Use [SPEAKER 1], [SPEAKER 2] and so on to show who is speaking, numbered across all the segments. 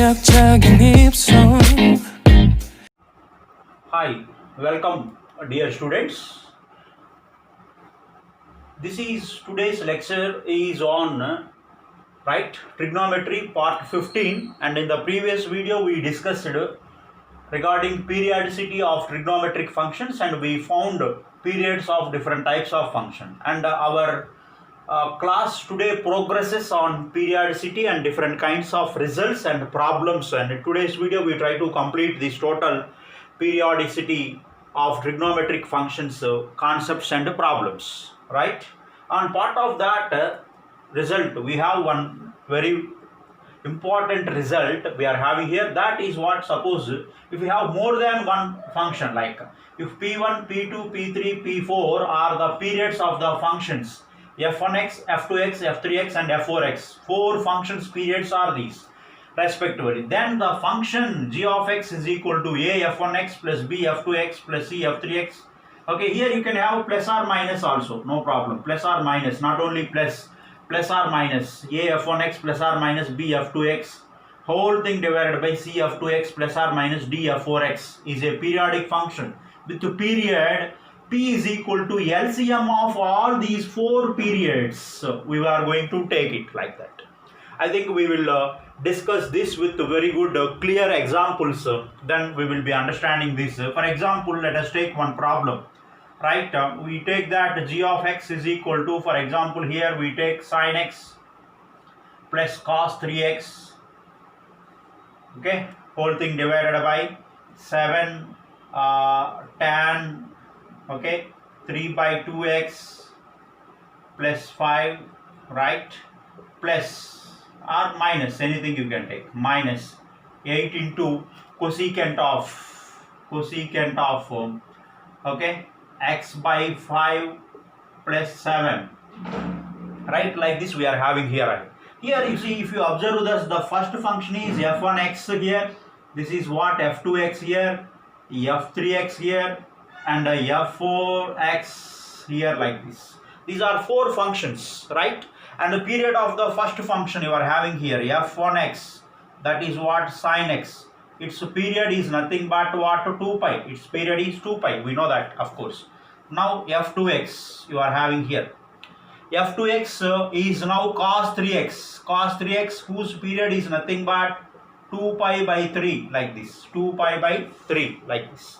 [SPEAKER 1] 매력적인 입술.
[SPEAKER 2] Hi, welcome dear students. This is today's lecture is on right trigonometry part 15, and in the previous video we discussed regarding periodicity of trigonometric functions, and we found periods of different types of function, and our class today progresses on periodicity and different kinds of results and problems, and in today's video we try to complete this total periodicity of trigonometric functions concepts and problems, right? On part of that result we have one very important result we are having here. That is what, suppose if we have more than one function, like if p1 p2 p3 p4 are the periods of the functions f1x f2x f3x and f4x, four functions periods are these respectively, then the function g of x is equal to a f1x plus b f2x plus c f3x. Okay, here you can have plus or minus also, no problem, plus or minus, not only plus or minus, a f1x plus or minus b f2x, whole thing divided by c f2x plus or minus d f4x is a periodic function with the period p is equal to LCM of all these four periods. So we are going to take it like that. I think we will discuss this with very good clear examples, then we will be understanding this. For example, let us take one problem, right? We take that g of x is equal to, for example, here we take sin x plus cos 3x, okay, whole thing divided by 7 tan, okay, 3 by 2x plus 5, right, plus or minus, anything you can take, minus 8 into cosecant of okay, x by 5 plus 7, right? Like this we are having here. Here you see, if you observe this, the first function is f1x here, this is what, f2x here, f3x here, and f4x here, like this. These are four functions, right? And the period of the first function you are having here, f1x, that is what, sin x, its period is nothing but what, 2 pi, its period is 2 pi, we know that, of course. Now f2x you are having here, f2x is now cos 3x, whose period is nothing but 2 pi by 3, like this, 2 pi by 3, like this.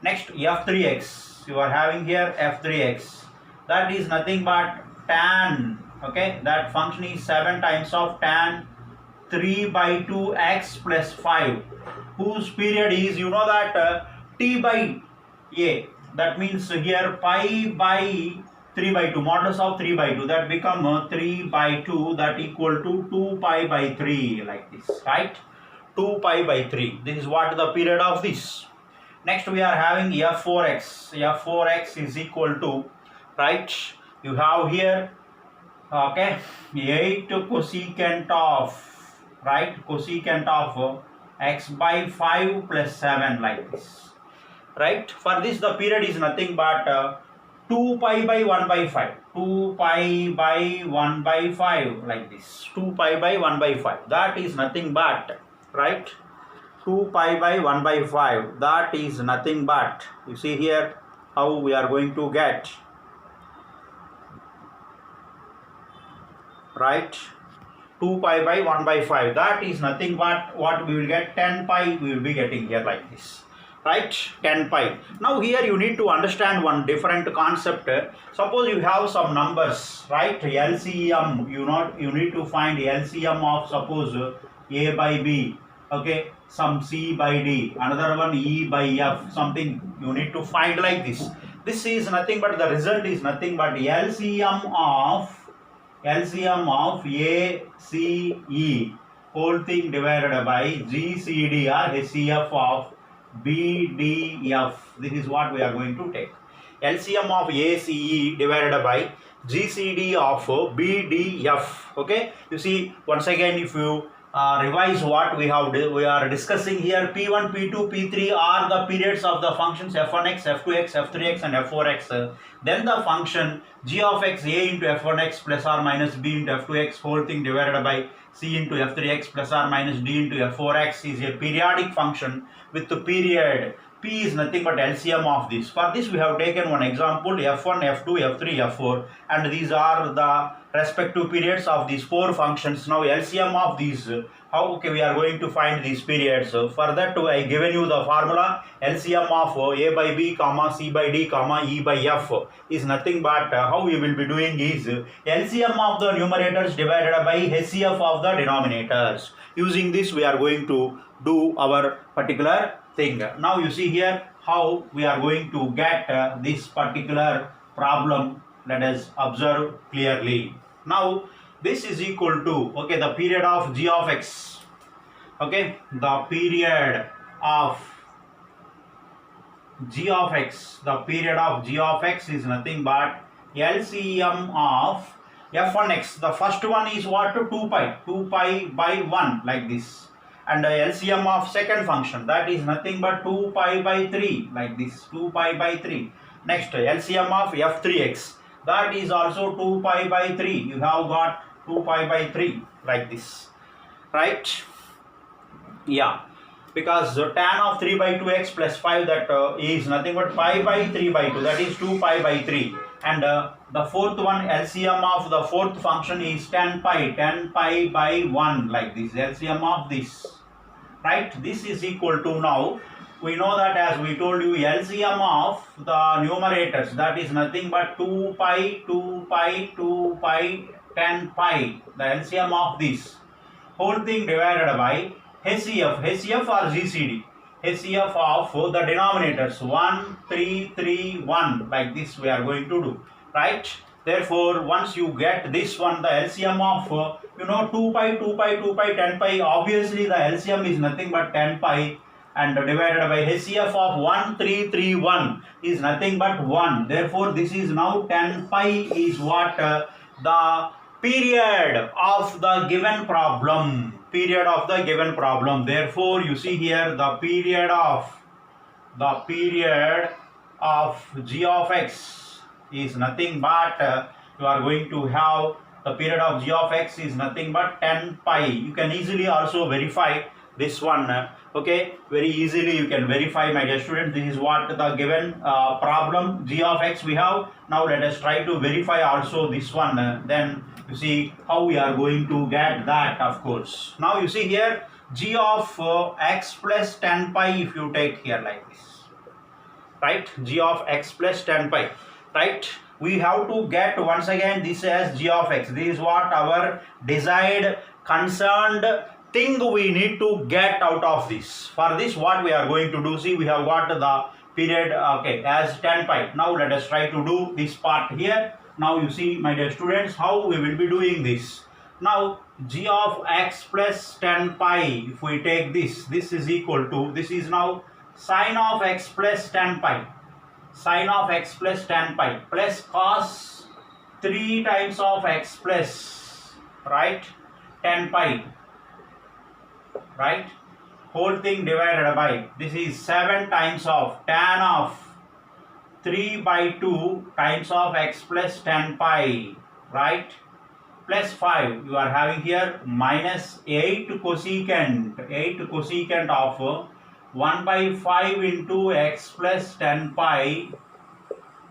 [SPEAKER 2] Next, f3x you are having here, f3x, that is nothing but tan, okay, that function is 7 times of tan 3 by 2x plus 5, whose period is, you know that, t by a, that means here pi by 3 by 2, modulus of 3 by 2, that become 3 by 2, that equal to 2 pi by 3, like this, right? 2 pi by 3, this is what the period of this. Next we are having f4x is equal to, right, you have here, okay, 8 cosecant of, right, cosecant of x by 5 plus 7, like this, right? For this the period is nothing but 2 pi by 1 by 5, 2 pi by 1 by 5, like this, 2 pi by 1 by 5, that is nothing but, right, 2 pi by 1 by 5, that is nothing but, you see here how we are going to get, right, 2 pi by 1 by 5, that is nothing but what we will get, 10 pi we will be getting here, like this, right, 10 pi. Now here you need to understand one different concept. Suppose you have some numbers, right, LCM, you need to find LCM of, suppose a by b, okay, some c by d, another one e by f, something you need to find like this. This is nothing but, the result is nothing but LCM of a c e, whole thing divided by g c d or HCF of b d f. This is what we are going to take, LCM of a c e divided by GCD of b d f. Okay, you see, once again, if you revise what we are discussing here. P1, P2, P3 are the periods of the functions f1x, f2x, f3x and f4x. Then the function g of x a into f1x plus or minus b into f2x whole thing divided by c into f3x plus or minus d into f4x is a periodic function with the period. P is nothing but LCM of this. For this we have taken one example, f1, f2, f3, f4, and these are the respective periods of these four functions. Now LCM of these, we are going to find these periods. For that I given you the formula. LCM of a by b comma c by d comma e by f is nothing but how we will be doing is LCM of the numerators divided by HCF of the denominators. Using this we are going to do our particular thing. Now you see here how we are going to get this particular problem. Let us observe clearly. Now this is equal to the period of g of x. The period of g of x. The period of g of x is nothing but LCM of f1x. The first one is what? 2 pi by 1 like this. And the LCM of second function, that is nothing but 2 pi by 3 like this, 2 pi by 3. Next LCM of f3x, that is also 2 pi by 3. You have got 2 pi by 3 like this, right? Yeah, because tan of 3 by 2x plus 5, that is nothing but pi by 3 by 2, that is 2 pi by 3. And the fourth one, LCM of the fourth function is 10 pi by 1 like this, LCM of this, right? This is equal to, now we know that as we told you, LCM of the numerators, that is nothing but 2 pi, 10 pi, the LCM of this whole thing divided by HCF or GCD, HCF of the denominators 1, 3, 3, 1 like this we are going to do, right? Therefore, once you get this one, the LCM of 2 pi, 10 pi, obviously the LCM is nothing but 10 pi, and divided by HCF of 1, 3, 3, 1 is nothing but 1. Therefore, this is now 10 pi is what the period of the given problem. Therefore, you see here the period of g of x is nothing but you are going to have the period of g of x is nothing but 10 pi. You can easily also verify this one. Very easily you can verify, my dear students. This is what the given problem g of x we have. Now let us try to verify also this one. Then you see how we are going to get that, of course. Now you see here g of x plus 10 pi, if you take here like this, right? G of x plus 10 pi, right? We have to get once again this as g of x. This is what our desired concerned thing we need to get out of this. For this, what we are going to do, see, we have got the period as 10 pi. Now let us try to do this part here. Now you see, my dear students, how we will be doing this. Now g of x plus 10 pi, if we take this is equal to, this is now sine of x plus 10 pi, sine of x plus 10 pi plus cos 3 times of x plus, right, 10 pi, right, whole thing divided by, this is 7 times of tan of 3 by 2 times of x plus 10 pi, right, plus 5. You are having here minus 8 cosecant of 1 by 5 into x plus 10 pi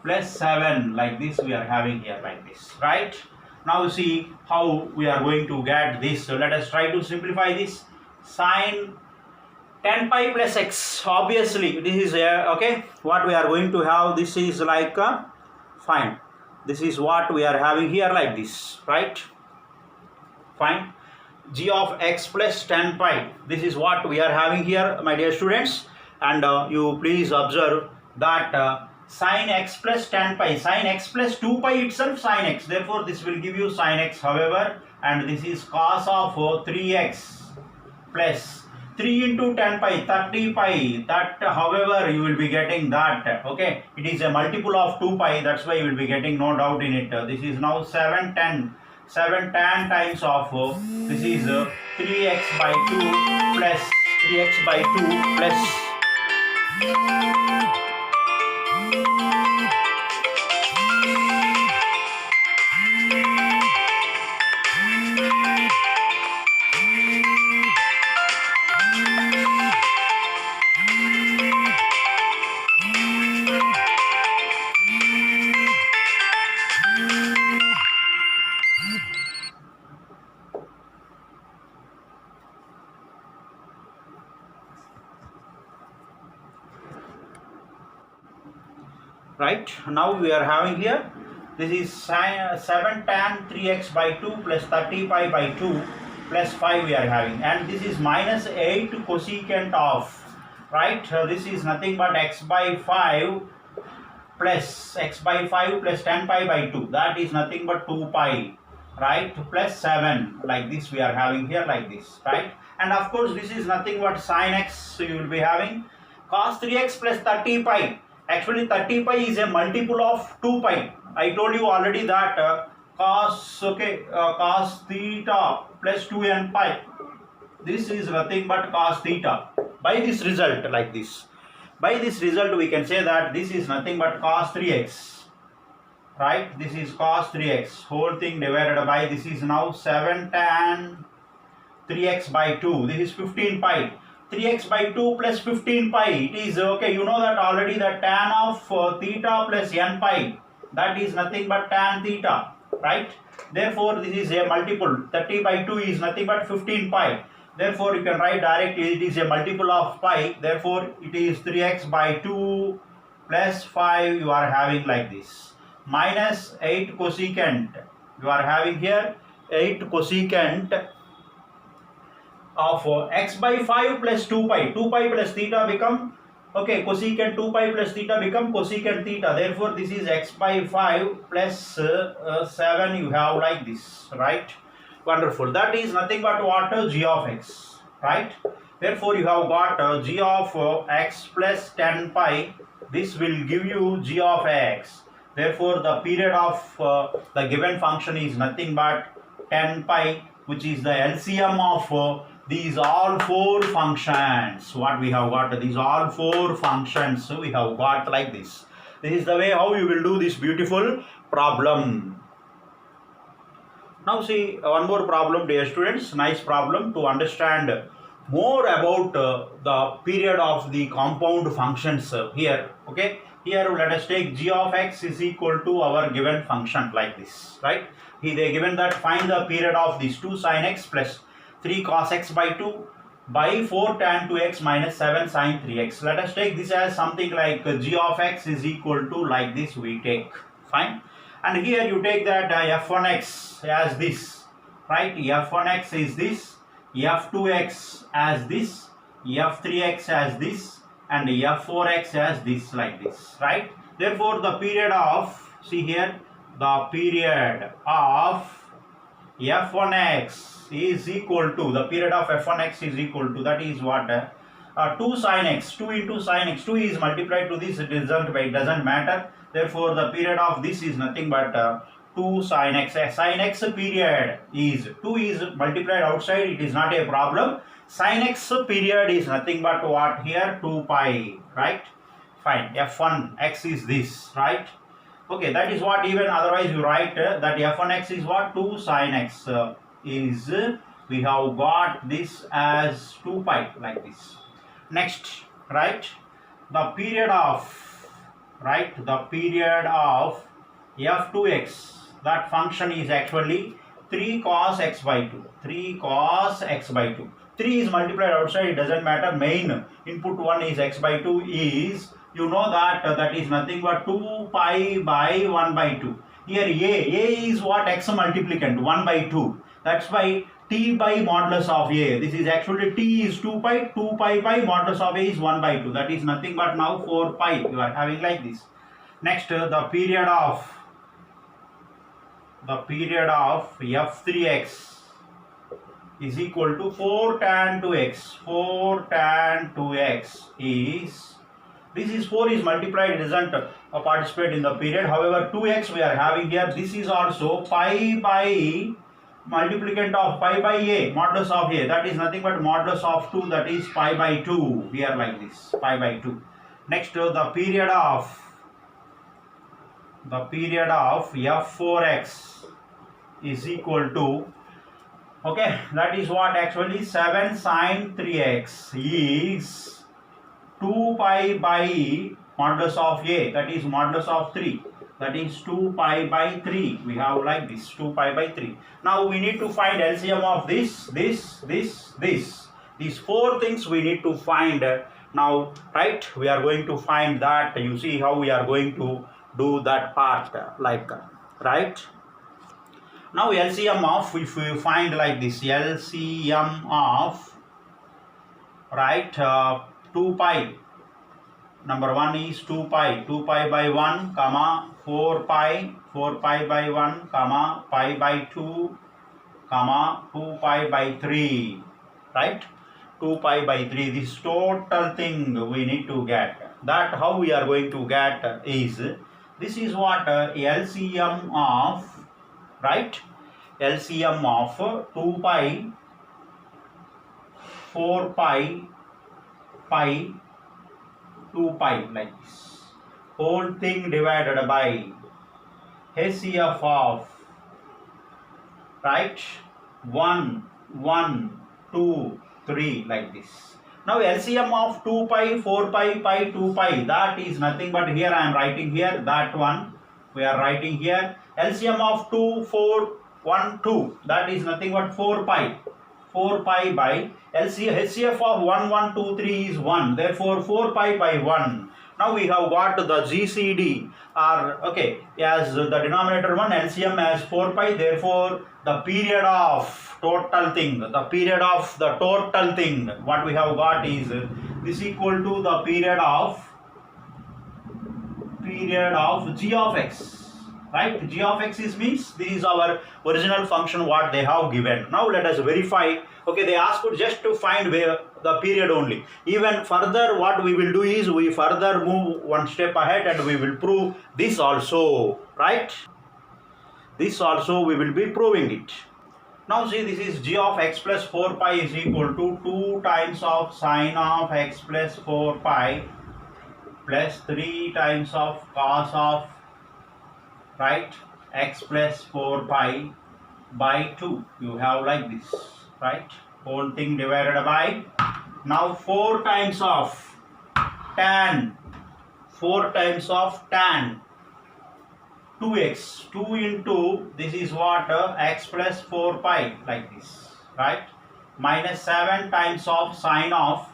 [SPEAKER 2] plus 7, like this we are having here like this, right? Now you see how we are going to get this. So let us try to simplify this. Sine 10 pi plus x, obviously this is what we are going to have. This is like fine, this is what we are having here like this, right? Fine, g of x plus 10 pi, this is what we are having here, my dear students. And you please observe that sine x plus 10 pi, sine x plus 2 pi itself sine x, therefore this will give you sine x, however, and this is cos of 3x plus 3 into 10 pi, 30 pi, that however you will be getting that, it is a multiple of 2 pi, that's why you will be getting, no doubt in it. This is now 7, 10, 7 tan times of this is 3x by 2 plus 3x by 2 plus right. Now we are having here this is 7 tan 3x by 2 plus 30 pi by 2 plus 5 we are having, and this is minus 8 cosecant of, right, this is nothing but x by 5 plus x by 5 plus 10 pi by 2, that is nothing but 2 pi, right, plus 7, like this we are having here, like this, right. And of course this is nothing but sin x, so you will be having cos 3x plus 30 pi. Actually 30 pi is a multiple of 2 pi. I told you already that cos theta plus 2n pi, this is nothing but cos theta. By this result, like this, by this result we can say that this is nothing but cos 3x, right, this is cos 3x whole thing divided by, this is now 7 tan 3x by 2, this is 15 pi, 3x by 2 plus 15 pi, it is okay, you know that already, the tan of theta plus n pi, that is nothing but tan theta, right. Therefore this is a multiple, 30 by 2 is nothing but 15 pi, therefore you can write directly it is a multiple of pi, therefore it is 3x by 2 plus 5 you are having like this, minus 8 cosecant, you are having here 8 cosecant of x by 5 plus 2 pi, 2 pi plus theta become, okay, cosecant 2 pi plus theta become cosecant theta, therefore this is x by 5 plus 7 you have like this, right. Wonderful, that is nothing but what, g of x, right. Therefore you have got g of x plus 10 pi, this will give you g of x, therefore the period of the given function is nothing but 10 pi, which is the LCM of these all four functions. What we have got, these all four functions, so we have got like this. This is the way how you will do this beautiful problem. Now see one more problem, dear students, nice problem to understand more about the period of the compound functions here, okay. Here let us take g of x is equal to our given function like this, right. Here they given that find the period of these 2 sin x plus 3 cos x by 2 by 4 tan 2x minus 7 sin 3x. Let us take this as something like g of x is equal to like this we take, fine. And here you take that f1x as this, right, f1x is this, f2x as this, f3x as this, and f4x as this, like this, right. Therefore the period of, see here, the period of f1x is equal to, the period of f1x is equal to, that is what, 2 sin x, 2 into sin x, 2 is multiplied to this, it doesn't matter, therefore the period of this is nothing but 2 sin x, sin x period is, 2 is multiplied outside, it is not a problem, sin x period is nothing but what here, 2 pi, right, fine, f1 x is this, right. Okay, that is what, even otherwise you write that f1x is what, 2 sin x is, we have got this as 2 pi, like this. Next, right, the period of, right, the period of f2x, that function is actually 3 cos x by 2, 3 cos x by 2. 3 is multiplied outside, it doesn't matter, main input 1 is x by 2 is, you know that that is nothing but 2 pi by 1 by 2. Here a is what, x multiplicand 1 by 2. That's why t by modulus of a. This is actually t is 2 pi. 2 pi by modulus of a is 1 by 2. That is nothing but now 4 pi. You are having like this. Next, the period of f3x is equal to 4 tan 2x. 4 tan 2x is This is 4 is multiplied, it doesn't participate in the period. However, 2x we are having here. This is also pi by multiplicand of pi by a, modulus of a, that is nothing but modulus of 2, that is pi by 2, here like this, pi by 2. Next, the period of f4x is equal to, okay, that is what actually 7 sine 3x is 2 pi by modulus of a, that is modulus of 3, that is 2 pi by 3. We have like this, 2 pi by 3. Now we need to find LCM of this. These 4 things we need to find now, right? We are going to find that. You see how we are going to do that part, like, right? Now LCM of, if we find like this, LCM of, right, 2 pi, number 1 is 2 pi by 1, comma 4 pi by 1, comma pi by 2, comma 2 pi by 3, right? 2 pi by 3, this total thing we need to get. That how we are going to get is, this is what LCM of, right? LCM of 2 pi, 4 pi, 2 pi, like this. Whole thing divided by HCF of, right, 1, 2, 3, like this. Now LCM of 2 pi, 4 pi, 2 pi, that is nothing but, here I am writing here, that one we are writing here. LCM of 2, 4, 1, 2, that is nothing but 4 pi by HCF of 1, 1, 2, 3 is 1, therefore 4 pi by 1. Now we have got the GCD, or okay, as the denominator 1, LCM as 4 pi, therefore the period of total thing, what we have got is, this equal to the period of g of x. Right, g of x is means this is our original function what they have given. Now let us verify. Okay, they asked just to find where the period only. Even further, what we will do is we further move one step ahead and we will prove this also. Right? This also we will be proving it. Now see, this is g of x plus 4 pi is equal to 2 times of sine of x plus 4 pi plus 3 times of cos of, right, x plus 4 pi by 2. You have like this, right? Whole thing divided by, now 4 times of tan 2x, 2 into, this is what, x plus 4 pi, like this, right? Minus 7 times of sine of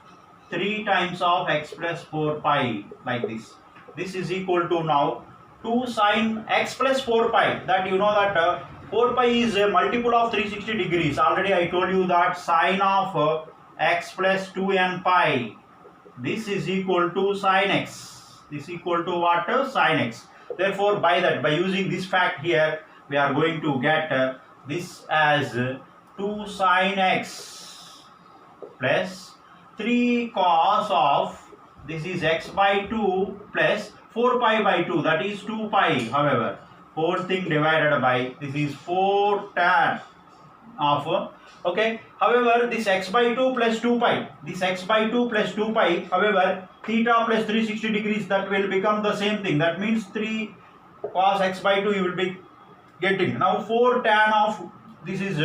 [SPEAKER 2] 3 times of x plus 4 pi, like this. This is equal to now 2 sine x plus 4 pi, that you know that 4 pi is a multiple of 360 degrees. Already I told you that sine of x plus 2n pi, this is equal to sine x. This is equal to what? Sine x. Therefore, by using this fact here, we are going to get this as 2 sine x plus 3 cos of, this is x by 2 plus 4 pi by 2, that is 2 pi. However, whole thing divided by, this is 4 tan of, okay. However, this x by 2 plus 2 pi, however, theta plus 360 degrees, that will become the same thing. That means 3 cos x by 2 you will be getting. Now 4 tan of, this is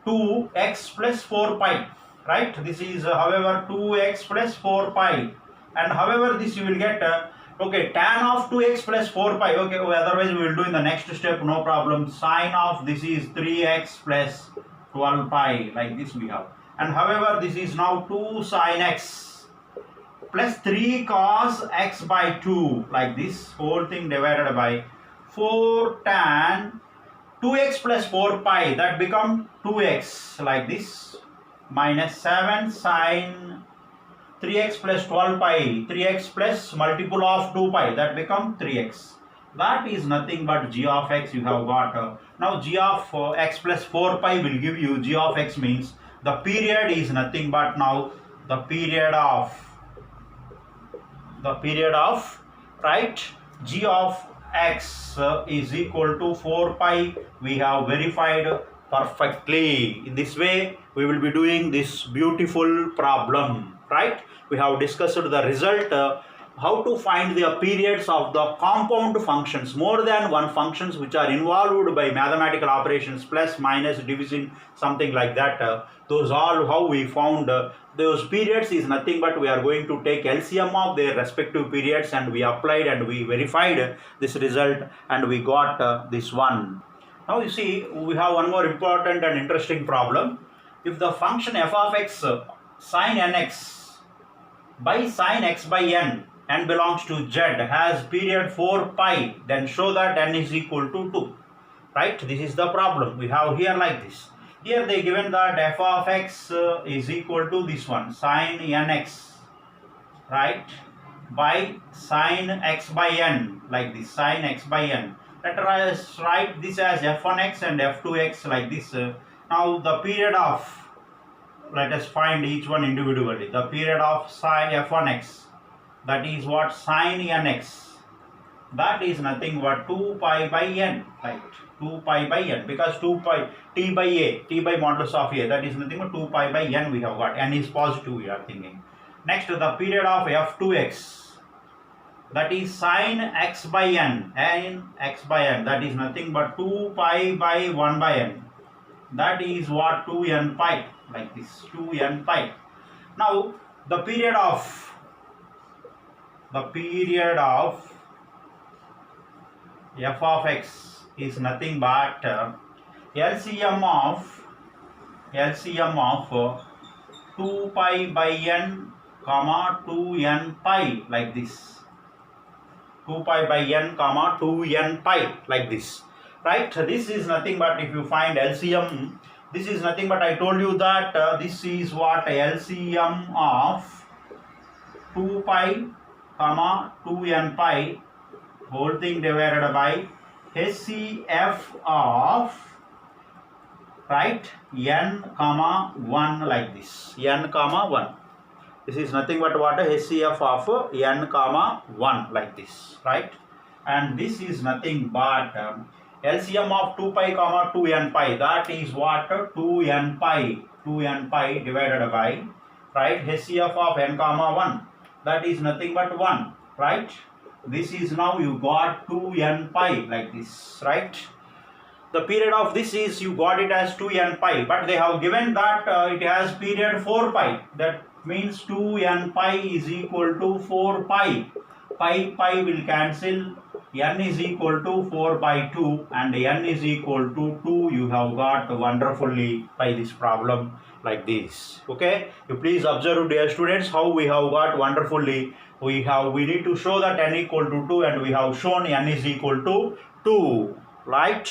[SPEAKER 2] 2x plus 4 pi, right? This is however 2x plus 4 pi, and however this you will get okay, tan of 2x plus 4 pi, okay, otherwise we will do in the next step, no problem. Sine of, this is 3x plus 12 pi, like this we have. And however, this is now 2 sine x plus 3 cos x by 2, like this. Whole thing divided by 4 tan 2x plus 4 pi, that become 2x, like this, minus 7 sine 3x plus 12 pi, 3x plus multiple of 2 pi, that become 3x. That is nothing but g of x you have got. Now g of x plus 4 pi will give you, g of x means the period is nothing but now the period of the period of, right, g of x is equal to 4 pi. We have verified perfectly. In this way we will be doing this beautiful problem, right? We have discussed the result, how to find the periods of the compound functions, more than one functions which are involved by mathematical operations, plus, minus, division, something like that. Those all how we found those periods is nothing but we are going to take LCM of their respective periods, and we applied and we verified this result, and we got this one. Now you see, we have one more important and interesting problem. If the function f of x sin nx by sin x by n belongs to z has period 4 pi, then show that n is equal to 2. Right? This is the problem we have here like this. Here they given that f of x is equal to this one, sin nx, right, by sin x by n, like this, sin x by n. Let us write this as f1x and f2x like this. Now the period of, let us find each one individually. The period of sin f1x, that is what, sin nx, that is nothing but 2 pi by n, right? 2 pi by n, because 2 pi t by a, t by modulus of a, that is nothing but 2 pi by n we have got. N is positive we are thinking. Next, the period of f2x, that is sin x by n, and x by n, that is nothing but 2 pi by 1 by n, that is what, 2n pi, like this, 2n pi. Now the period of f of x is nothing but LCM of 2 pi by n comma 2n pi, like this, 2 pi by n comma 2n pi, like this, right? This is nothing but, if you find LCM, this is nothing but, I told you that this is what, LCM of 2 pi comma 2n pi whole thing divided by HCF of, right, n comma 1, like this, n comma 1. This is nothing but what, HCF of n comma 1, like this, right? And this is nothing but LCM of 2 pi comma 2n pi, that is what, 2n pi divided by, right, HCF of n comma 1, that is nothing but 1, right? This is, now you got 2n pi, like this, right? The period of this is, you got it as 2n pi, but they have given that it has period 4 pi. That means 2n pi is equal to 4 pi. Pi will cancel. N is equal to 4 by 2 and n is equal to 2. You have got wonderfully by this problem like this. Okay, you please observe, dear students, how we have got wonderfully. We need to show that n equal to 2, and we have shown n is equal to 2, right?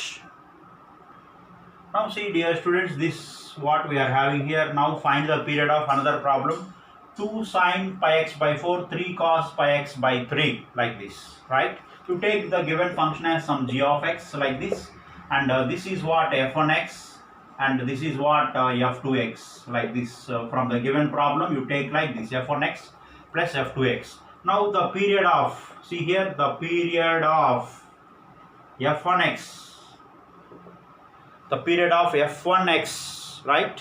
[SPEAKER 2] Now see, dear students, this what we are having here. Now find the period of another problem. 2 sin pi x by 4, 3 cos pi x by 3, like this, right? You take the given function as some g of x, like this, and this is what, f1x, and this is what, f2x, like this. From the given problem you take like this, f1x plus f2x. Now the period of, see here, the period of f1x, the period of f1x, right?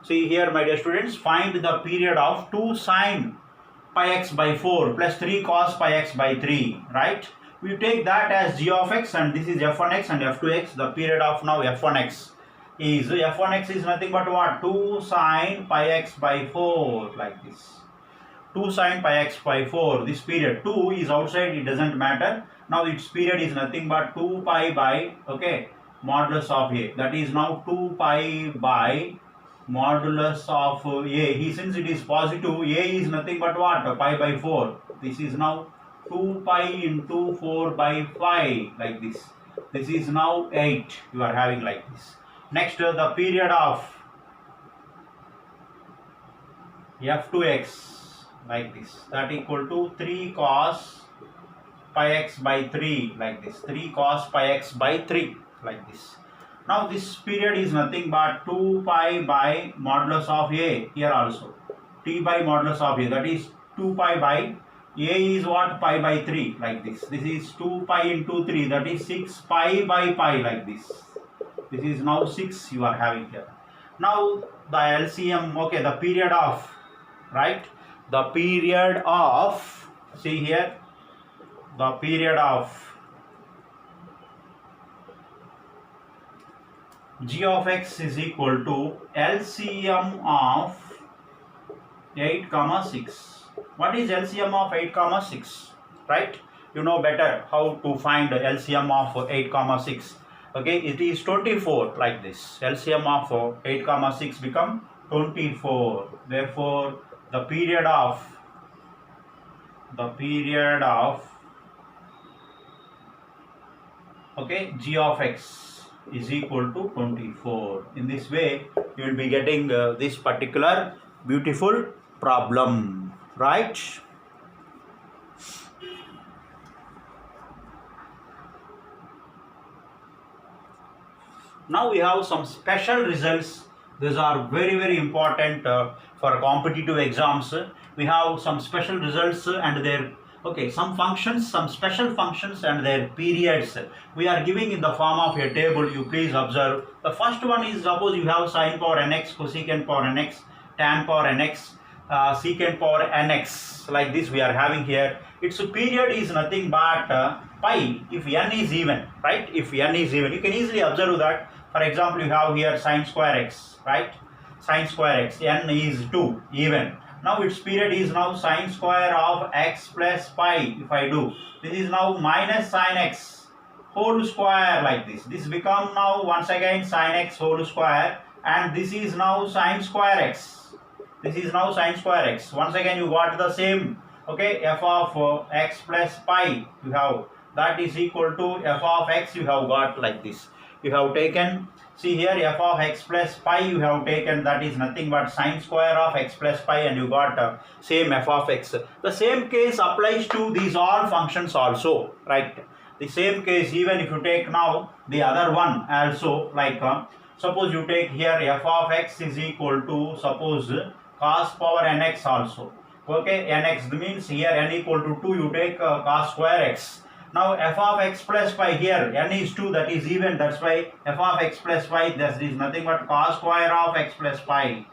[SPEAKER 2] See here, my dear students, find the period of 2 sin pi x by 4 plus 3 cos pi x by 3, right? We take that as g of x, and this is f1x and f2x. The period of now f1x is nothing but what, 2 sin pi x by 4, like this, 2 sin pi x by 4. This period 2 is outside, it doesn't matter. Now its period is nothing but 2 pi by, okay, modulus of a, that is now 2 pi by modulus of a. Since it is positive, a is nothing but what, pi by 4. This is now 2 pi into 4 by 5, like this. This is now 8 you are having, like this. Next, the period of f2x, like this, that equal to 3 cos pi x by 3, like this, 3 cos pi x by 3, like this. Now this period is nothing but 2 pi by modulus of a, here also t by modulus of a, that is 2 pi by a is what, pi by 3, like this. This is 2 pi into 3, that is 6 pi by pi, like this. This is now 6 you are having here. Now the LCM, okay, the period of, right, the period of, see here, the period of g of x is equal to LCM of 8 comma 6. What is LCM of 8 comma 6, right? You know better how to find LCM of 8 comma 6. Okay, it is 24, like this. LCM of 8 comma 6 become 24. Therefore the period of okay, g of x is equal to 24. In this way you will be getting this particular beautiful problem, right? Now we have some special results. These are very important for competitive exams. We have some special results and their, okay, some functions, some special functions and their periods. We are giving in the form of a table. You please observe. The first one is, suppose you have sine power nx, cosecant power nx, tan power nx, secant power nx, like this we are having here. Its period is nothing but pi if n is even, right? If n is even, you can easily observe that. For example, you have here sine square x, right? Sine square x, n is 2, even. Now its period is now sine square of x plus pi. If I do, this is now minus sine x whole square, like this. This become now once again sine x whole square, and this is now sine square x. This is now sine square x. Once again you got the same, okay, f of x plus pi you have, that is equal to f of x you have got, like this. You have taken, see here, f of x plus pi you have taken, that is nothing but sine square of x plus pi, and you got same f of x. The same case applies to these all functions also, right? The same case, even if you take now the other one also, like suppose you take here f of x is equal to, suppose, cos power nx also. Okay, nx means here n equal to 2, you take cos square x. Now f of x plus pi, here n is 2, that is even, that's why f of x plus pi, that is nothing but cos square of x plus pi,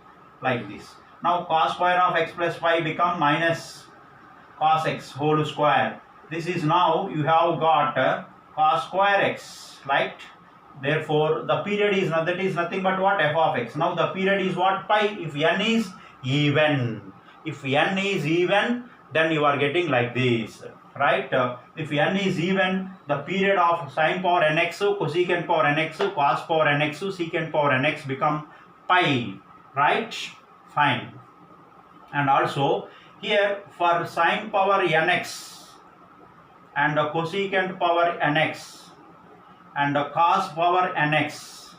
[SPEAKER 2] like this. Now cos square of x plus pi become minus cos x whole square. This is now you have got cos square x, right? Therefore the period is, that is nothing but what, f of x. Now the period is what, pi, if n is even. If n is even, then you are getting like this, right? If n is even, the period of sine power nx, cosecant power nx, cos power nx, secant power nx become pi, right? Fine. And also here for sine power nx and cosecant power nx and cos power nx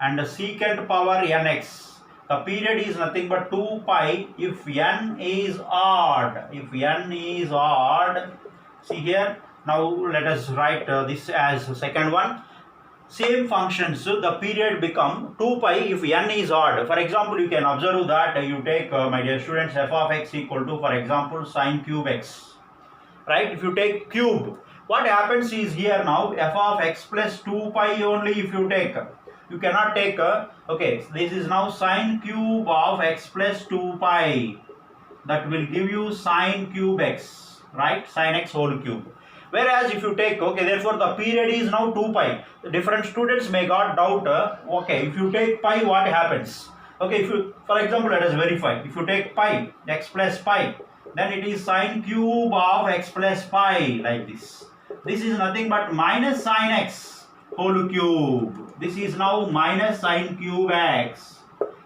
[SPEAKER 2] and secant power nx, the period is nothing but 2 pi if n is odd. If n is odd, see here, now let us write this as second one. Same functions, so the period become 2 pi if n is odd. For example, you can observe that you take, my dear students, f of x equal to, for example, sine cube x, right? If you take cube, what happens is here now f of x plus 2 pi only if you take. You cannot take, okay, this is now sine cube of x plus 2 pi. That will give you sine cube x, right? Sine x whole cube. Whereas if you take, okay, therefore the period is now 2 pi. The different students may got doubt, okay, if you take pi, what happens? Okay, if you, for example, let us verify. If you take pi, x plus pi, then it is sine cube of x plus pi, like this. This is nothing but minus sine x whole cube. This is now minus sine cube x,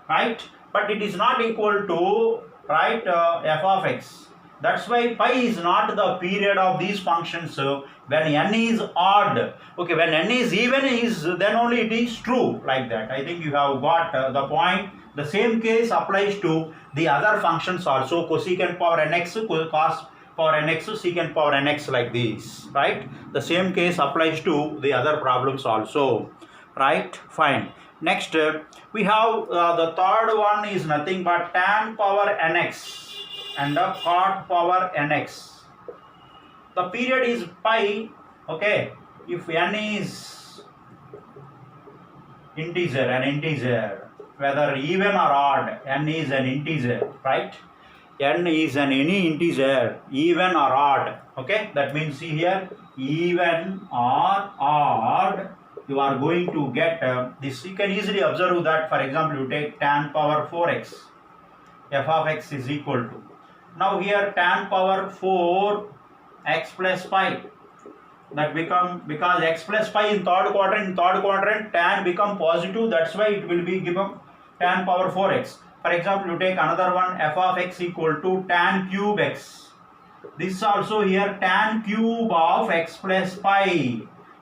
[SPEAKER 2] right? But it is not equal to, right, f of x. That's why pi is not the period of these functions when n is odd. Okay, when n is even, is then only it is true, like that. I think you have got the point. The same case applies to the other functions also, cosecant power nx, cos power nx, secant power nx, like this, right? The same case applies to the other problems also, right? Fine. Next, we have the third one is nothing but tan power nx and cot power nx. The period is pi, okay, if n is integer, an integer, whether even or odd, n is an integer, right? N is an any integer, even or odd, okay? That means see here, even or odd, you are going to get this. You can easily observe that, for example, you take tan power 4x, f of x is equal to, now here tan power 4 x plus pi, that become, because x plus pi in third quadrant tan become positive, that's why it will be given tan power 4x. For example, you take another one, f of x equal to tan cube x. This also here tan cube of x plus pi.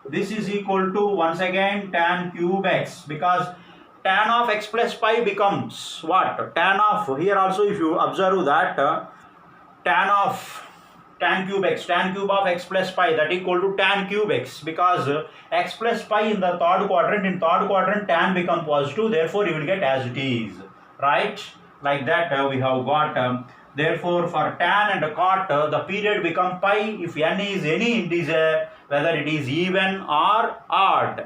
[SPEAKER 2] This is equal to once again tan cube x, because tan of x plus pi becomes what? Tan of, here also if you observe that tan cube of x plus pi, that equal to tan cube x, because x plus pi in the third quadrant tan become positive, therefore you will get as it is, right? Like that we have got therefore for tan and cot the period become pi if n is any integer, whether it is even or odd,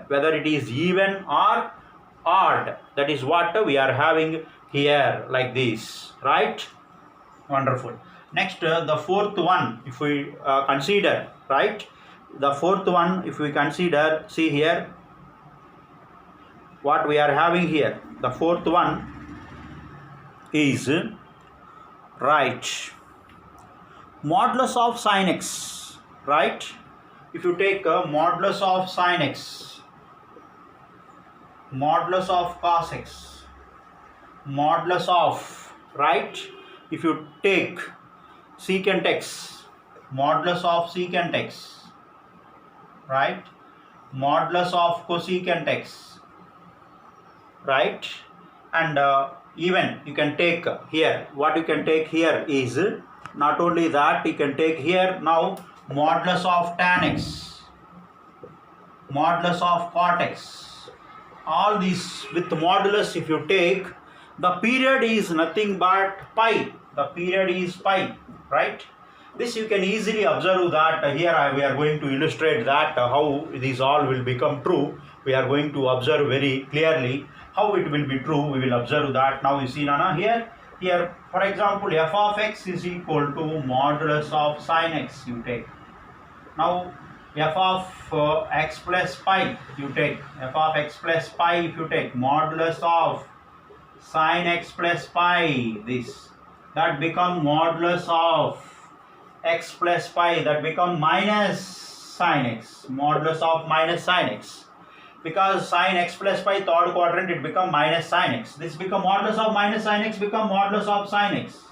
[SPEAKER 2] that is what we are having here, like this, right? Wonderful. Next, the fourth one, if we consider, right? The fourth one, if we consider, see here, what we are having here. The fourth one is, right, modulus of sin x, right? If you take modulus of sin x, modulus of cos x, modulus of, right? If you take secant x, modulus of secant x, right? Modulus of cosecant x, right? And even you can take here, what you can take here is, not only that, you can take here now modulus of tan x, modulus of cot x, all these with modulus. If you take, the period is nothing but pi, the period is pi, right? This you can easily observe that here we are going to illustrate that how these all will become true. We are going to observe very clearly how it will be true. We will observe that. Now you see Nana here for example, f of x is equal to modulus of sin x, you take. Now f of x plus pi, you take f of x plus pi, if you take modulus of sin x plus pi, this, that become modulus of x plus pi, that become minus sin x, modulus of minus sin x, because sin x plus pi third quadrant it become minus sin x, this become modulus of minus sin x, become modulus of sin x.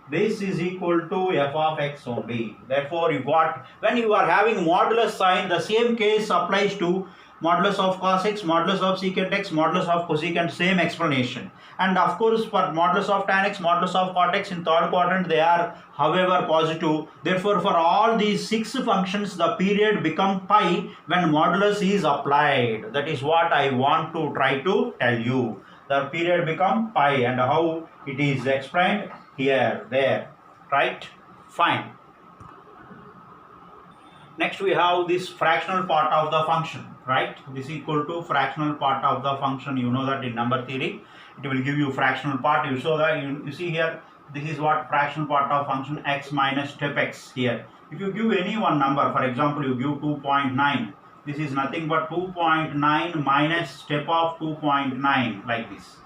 [SPEAKER 2] This is equal to f of x only. Therefore you got, when you are having modulus sign, the same case applies to modulus of cos x, modulus of secant x, modulus of cosecant, same explanation. And of course for modulus of tan x, modulus of cot x in third quadrant, they are however positive. Therefore for all these 6 functions the period become pi when modulus is applied. That is what I want to try to tell you. The period become pi, and how it is explained here, there, right? Fine. Next we have this fractional part of the function, right? This is equal to fractional part of the function. You know that in number theory it will give you fractional part. You saw that, you see here, this is what fractional part of function x minus step x here. If you give any one number, for example you give 2.9, this is nothing but 2.9 minus step of 2.9, like this,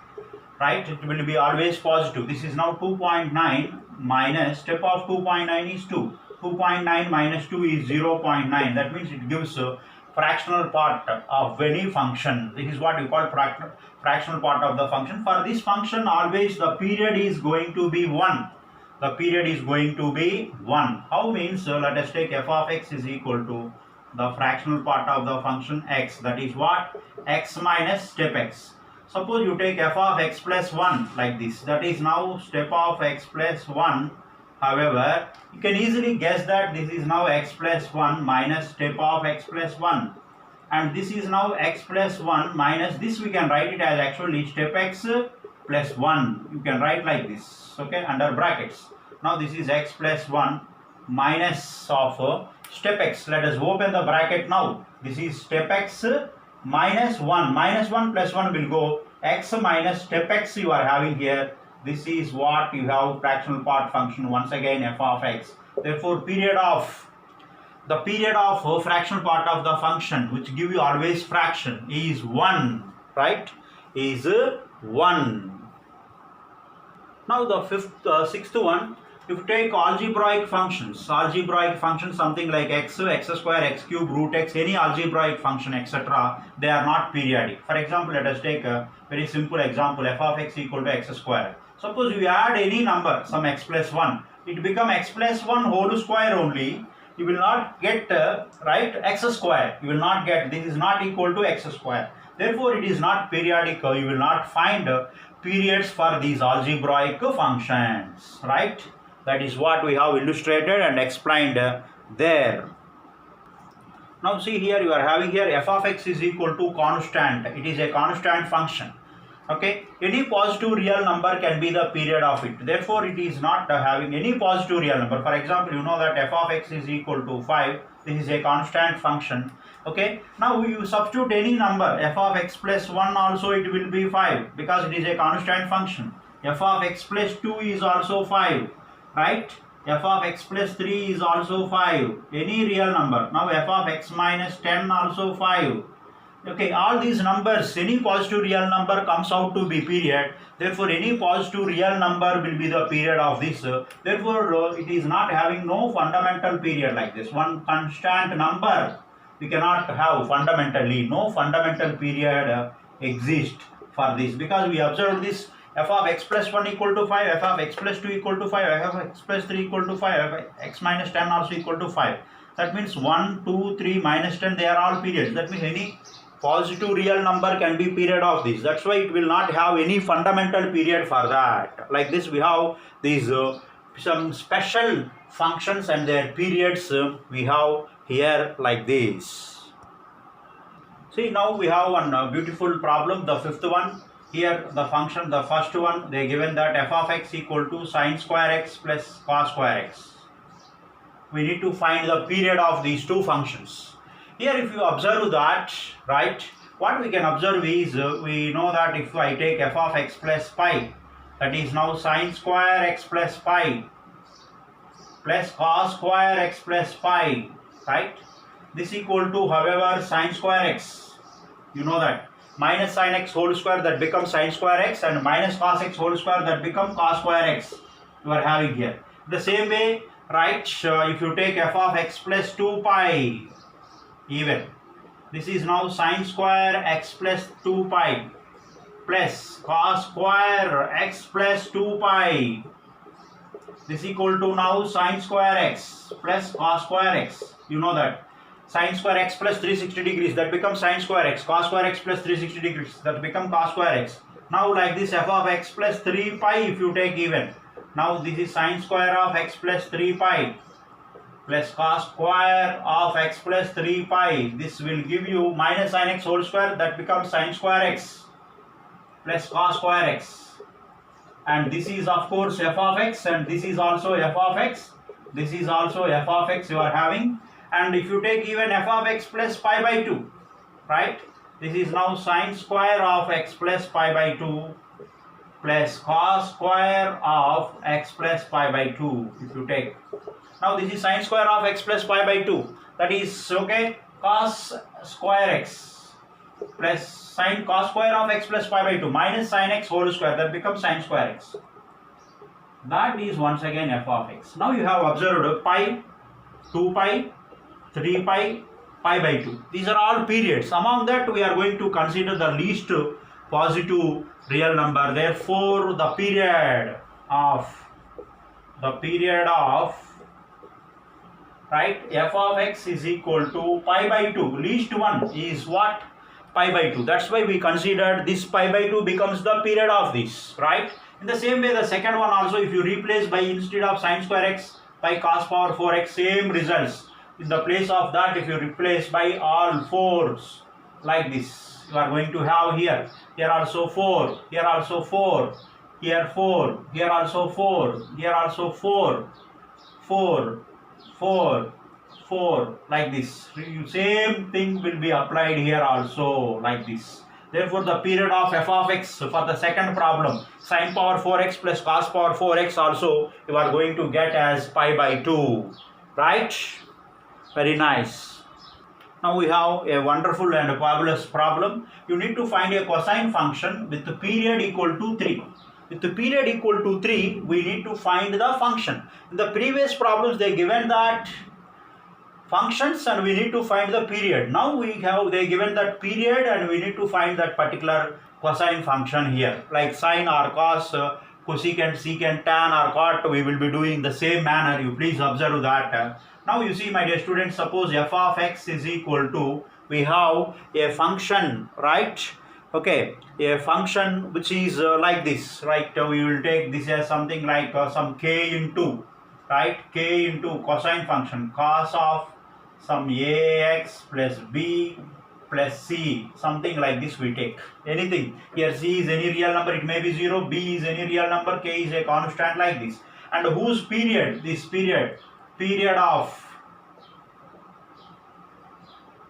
[SPEAKER 2] right? It will be always positive. This is now 2.9 minus step of 2.9 is 2. 2.9 minus 2 is 0.9. That means it gives a fractional part of any function. This is what we call fractional part of the function. For this function always the period is going to be 1. The period is going to be 1. How means, let us take f of x is equal to the fractional part of the function x, that is what? X minus step x. Suppose you take f of x plus 1 like this, that is now step of x plus 1. However, you can easily guess that this is now x plus 1 minus step of x plus 1. and this is now x plus 1 minus this, we can write it as actually step x plus 1. You can write like this, okay, under brackets. Now this is x plus 1 minus of step x. Let us open the bracket now. This is step x minus 1. Minus 1 plus 1 will go x minus step x you are having here. This is what you have fractional part function, once again f of x. Therefore, the period of fractional part of the function, which give you always fraction, is 1, right? Is 1. Now the sixth one, if you take algebraic functions, something like x square, x cube, root x, any algebraic function, etc., they are not periodic. For example, let us take a very simple example, f of x equal to x square. Suppose you add any number, some x plus 1, it become x plus 1 whole square only. You will not get right, x square. You will not get, this is not equal to x square. Therefore, it is not periodic. You will not find periods for these algebraic functions, right? That is what we have illustrated and explained there. Now see here, you are having here f of x is equal to constant. It is a constant function. Okay, any positive real number can be the period of it. Therefore, it is not having any positive real number. For example, you know that f of x is equal to 5. This is a constant function. Okay, now you substitute any number, f of x plus 1 also it will be 5 because it is a constant function. F of x plus 2 is also 5, right? F of x plus 3 is also 5. Any real number. Now f of x minus 10 also 5. Okay, all these numbers, any positive real number comes out to be period. Therefore, any positive real number will be the period of this. Therefore, it is not having no fundamental period like this. One constant number, we cannot have fundamentally. No fundamental period exists for this because we observe this f of x plus 1 equal to 5, f of x plus 2 equal to 5, f of x plus 3 equal to 5, f of x minus 10 also equal to 5. That means 1, 2, 3, minus 10, they are all periods. That means any positive real number can be period of this. That's why it will not have any fundamental period for that. Like this, we have these some special functions and their periods we have here like this. See, now we have one beautiful problem, the fifth one. Here the function, the first one, they given that f of x equal to sine square x plus cos square x. We need to find the period of these two functions. Here if you observe that, right, what we can observe is, we know that if I take f of x plus pi, that is now sine square x plus pi plus cos square x plus pi, right? This equal to, however, sine square x, you know that, minus sine x whole square, that becomes sine square x, and minus cos x whole square, that becomes cos square x you are having here. The same way, right, if you take f of x plus 2 pi, even this is now sine square x plus 2 pi plus cos square x plus 2 pi. This equal to now sine square x plus cos square x. You know that sine square x plus 360 degrees, that becomes sine square x. Cos square x plus 360 degrees, that becomes cos square x. Now like this, f of x plus 3 pi if you take even. Now this is sine square of x plus 3 pi plus cos square of x plus 3 pi. This will give you minus sine x whole square, that becomes sine square x plus cos square x. And this is of course f of x, and this is also f of x. This is also f of x you are having. And if you take even f of x plus pi by 2, right? This is now sine square of x plus pi by 2 plus cos square of x plus pi by 2 if you take. Now this is sine square of x plus pi by 2, that is, okay, cos square x plus sine cos square of x plus pi by 2 minus sine x whole square, that becomes sine square x. That is once again f of x. Now you have observed pi, 2 pi, 3 pi, pi by 2. These are all periods. Among that we are going to consider the least positive real number. Therefore the period of right, f of x is equal to pi by 2. Least one is what? Pi by 2. That's why we considered this pi by 2 becomes the period of this, right? In the same way, the second one also, if you replace by instead of sine square x by cos power 4x, same results. in the place of that, if you replace by all fours like this, you are going to have here also 4, here also 4, here 4, here also 4, here also 4, 4, 4, 4, like this. Same thing will be applied here also, like this. Therefore, the period of f of x for the second problem, sin power 4x plus cos power 4x, also you are going to get as pi by 2, right? Very nice. Now we have a wonderful and fabulous problem. You need to find a cosine function with the period equal to 3. With the period equal to 3, we need to find the function. In the previous problems, they given that functions and we need to find the period. Now they given that period and we need to find that particular cosine function here. Like sine or cos, cosecant, secant, tan or cot, we will be doing the same manner. You please observe that. Now you see, my dear students, suppose f of x is equal to, we have a function, right? Okay, a function which is like this, right? We will take this as something like some k into, right? K into cosine function, cos of some ax plus b plus c, something like this we take. Anything. Here c is any real number, it may be 0, b is any real number, k is a constant, like this. And whose period? This period of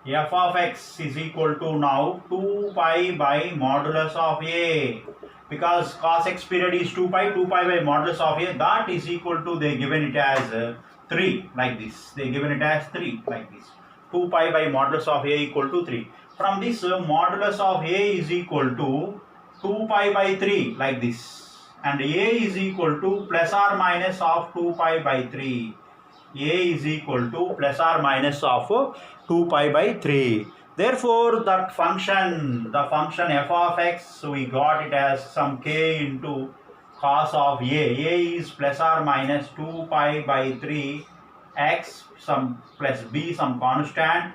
[SPEAKER 2] f of x is equal to now 2 pi by modulus of a, because cos x period is 2 pi by modulus of a, that is equal to, they given it as 3, like this. They given it as 3, like this. 2 pi by modulus of a equal to 3. From this, modulus of a is equal to 2 pi by 3, like this. And a is equal to plus or minus of 2 pi by 3. A is equal to plus or minus of 2 pi by 3. Therefore, that function, the function f of x, we got it as some k into cos of a. A is plus or minus 2 pi by 3 x, some plus b, some constant,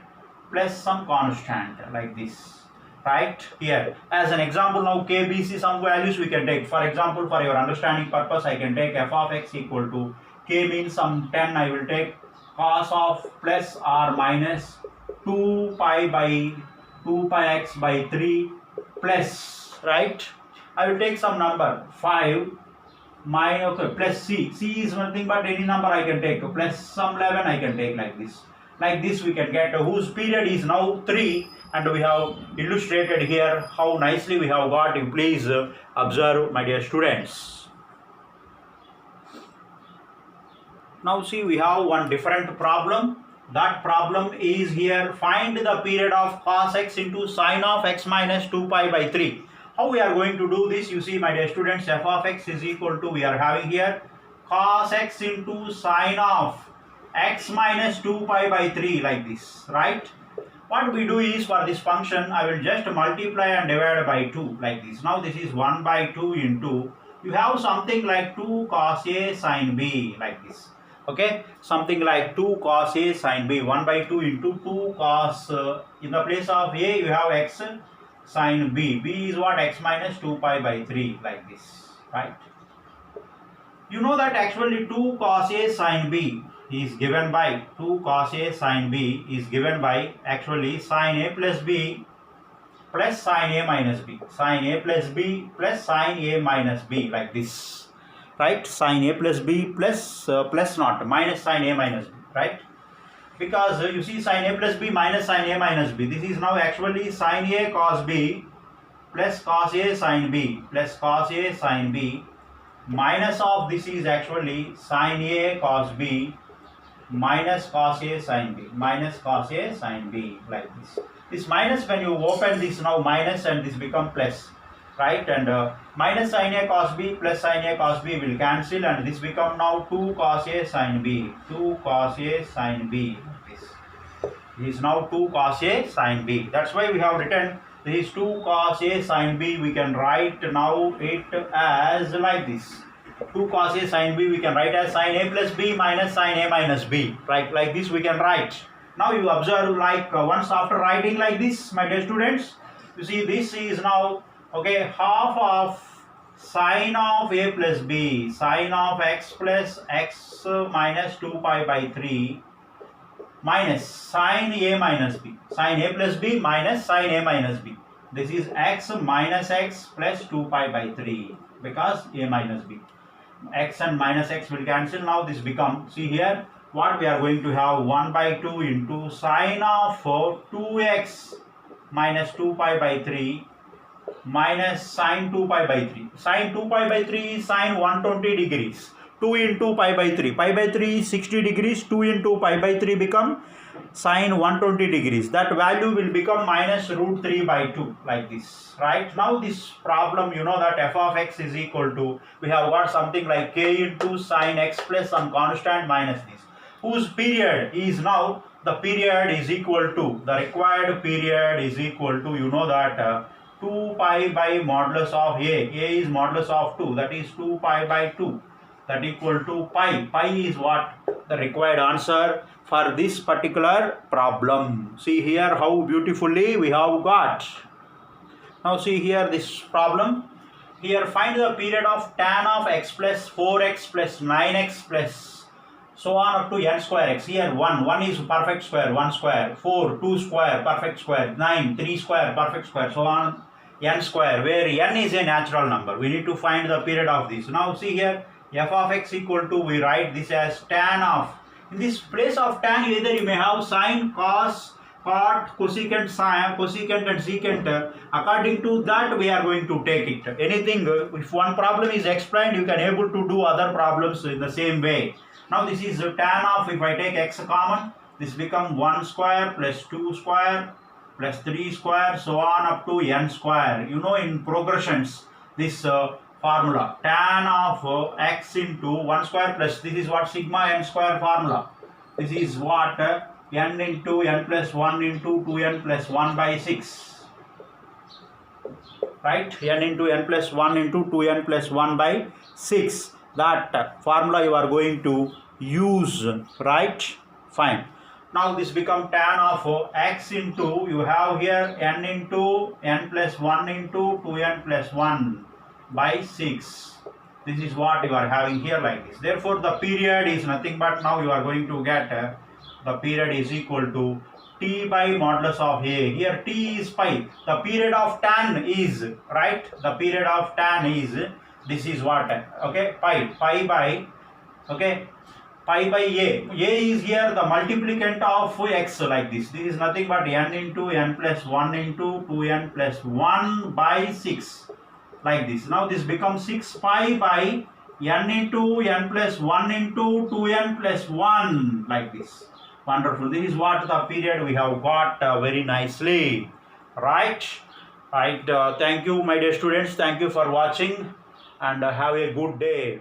[SPEAKER 2] plus some constant, like this. Right here, as an example, now k, b, c, some values we can take. For example, for your understanding purpose, I can take f of x equal to, k means some 10, I will take cos of plus or minus 2 pi x by 3 plus, right? I will take some number 5 plus c. C is nothing but any number I can take, plus some 11 I can take, like this. Like this we can get, whose period is now 3, and we have illustrated here how nicely we have got. You please observe, my dear students. Now see, we have one different problem. That problem is here, find the period of cos x into sin of x minus 2 pi by 3. How we are going to do this? You see, my dear students, f of x is equal to, we are having here cos x into sin of x minus 2 pi by 3, like this, right? What we do is, for this function, I will just multiply and divide by 2, like this. Now this is 1 by 2 into, you have something like 2 cos a sin b, like this. Okay, something like 2 cos a sin b, 1 by 2 into 2 cos, in the place of a you have x sin b, b is what, x minus 2 pi by 3, like this, right? You know that actually 2 cos a sin b is given by, 2 cos a sin b is given by actually sin a plus b plus sin a minus b, sin a plus b plus sin a minus b, like this. Right, sin a plus b plus not minus sin a minus b, right? Because you see, sin a plus b minus sin a minus b, this is now actually sin a cos b plus cos a sin b plus cos a sin b, minus of this is actually sin a cos b minus cos a sin b, minus cos a sin b, like this. This minus, when you open this now, minus, and this become plus, right? And minus sin a cos b plus sin a cos b will cancel, and this become now 2 cos a sin b, 2 cos a sin b. This is now 2 cos a sin b. That's why we have written this is 2 cos a sin b. We can write now it as like this. 2 cos a sin b we can write as sin a plus b minus sin a minus b. Right, like this we can write. Now you observe, like once after writing like this, my dear students, you see this is now, okay, half of sin of a plus b, sin of x plus x minus 2 pi by 3 minus sine a minus b, sine a plus b minus sine a minus b. This is x minus x plus 2 pi by 3 because a minus b. X and minus x will cancel. Now this become, see here, what we are going to have, 1 by 2 into sine of 2x minus 2 pi by 3 minus sine 2 pi by 3. Sine 2 pi by 3 is sine 120 degrees. 2 into pi by 3. Pi by 3 is 60 degrees. 2 into pi by 3 become sine 120 degrees. That value will become minus root 3 by 2 like this. Right? Now this problem, you know that f of x is equal to, we have got something like k into sine x plus some constant minus this, whose period is now, the period is equal to, the required period is equal to, you know that 2 pi by modulus of a is modulus of 2, that is 2 pi by 2, that equal to pi. Pi is what? The required answer for this particular problem. See here how beautifully we have got. Now see here this problem. Here find the period of tan of x plus 4x plus 9x plus so on up to n square x. Here 1 is perfect square, 1 square, 4, 2 square, perfect square, 9, 3 square, perfect square, so on n square, where n is a natural number. We need to find the period of this. Now see here, f of x equal to, we write this as tan of, in this place of tan either you may have sine, cos, cot, cosecant, sine, cosecant and secant. According to that we are going to take it. Anything, if one problem is explained, you can able to do other problems in the same way. Now this is tan of, if I take x common, this become 1 square plus 2 square plus 3 square so on up to n square. You know in progressions this formula, tan of x into 1 square plus, this is what sigma n square formula. This is what n into n plus 1 into 2n plus 1 by 6. Right? n into n plus 1 into 2n plus 1 by 6. That formula you are going to use. Right? Fine. Now this become tan of x into, you have here n into n plus 1 into 2n plus 1 by 6. This is what you are having here like this. Therefore the period is nothing but, now you are going to get the period is equal to t by modulus of a. Here t is pi. The period of tan is, right, the period of tan is, this is what, okay, pi by, okay, pi by a. A is here the multiplicand of x like this. This is nothing but n into n plus 1 into 2n plus 1 by 6 like this. Now this becomes 6 pi by n into n plus 1 into 2n plus 1 like this. Wonderful. This is what the period we have got very nicely. Right? Right. Thank you, my dear students. Thank you for watching and have a good day.